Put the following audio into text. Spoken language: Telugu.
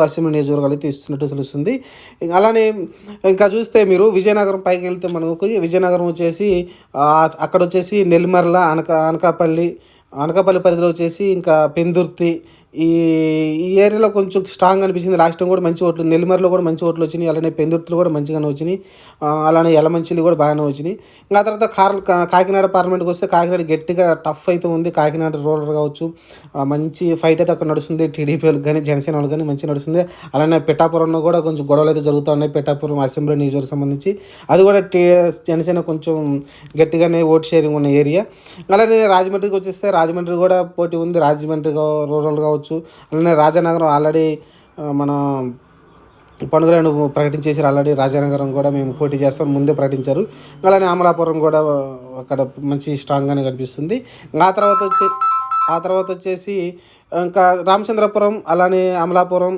అసెంబ్లీ నియోజకవర్గాలు అయితే ఇస్తున్నట్టు తెలుస్తుంది. అలానే ఇంకా చూస్తే మీరు విజయనగరం పైకి వెళ్తే మనకు విజయనగరం వచ్చేసి అక్కడ వచ్చేసి నెల్లిమర్ల, అనకాపల్లి పరిధిలో వచ్చేసి ఇంకా పెందుర్తి, ఈ ఈ ఏరియాలో కొంచెం స్ట్రాంగ్ అనిపించింది. లాస్ట్ టైం కూడా మంచి ఓట్లు, నెల్లిమర్లో కూడా మంచి ఓట్లు వచ్చినాయి. అలానే పెందుర్తిలో కూడా మంచిగానే వచ్చినాయి. అలానే యలమంచిలి కూడా బాగానే వచ్చినాయి. ఇంకా తర్వాత కాకినాడ పార్లమెంట్కి వస్తే కాకినాడ గట్టిగా టఫ్ అయితే ఉంది. కాకినాడ రూరల్ కావచ్చు, మంచి ఫైట్ అయితే అక్కడ నడుస్తుంది. టీడీపీ వాళ్ళకి కానీ జనసేన వాళ్ళకి కానీ మంచి నడుస్తుంది. అలానే పిఠాపురంలో కూడా కొంచెం గొడవలు అయితే జరుగుతూ ఉన్నాయి. పిఠాపురం అసెంబ్లీ నియోజకవర్గం సంబంధించి అది కూడా జనసేన కొంచెం గట్టిగానే ఓట్ షేరింగ్ ఉన్న ఏరియా. అలానే రాజమండ్రికి వచ్చేస్తే రాజమండ్రి కూడా పోటీ ఉంది. రాజమండ్రి రూరల్ కావచ్చు, అలానే రాజానగరం ఆల్రెడీ మన పండుగలను ప్రకటించేసారు. ఆల్రెడీ రాజానగరం కూడా మేము పోటీ చేస్తాం ముందే ప్రకటించారు. అలానే అమలాపురం కూడా అక్కడ మంచి స్ట్రాంగ్గానే కనిపిస్తుంది. ఆ తర్వాత వచ్చేసి ఇంకా రామచంద్రపురం, అలానే అమలాపురం,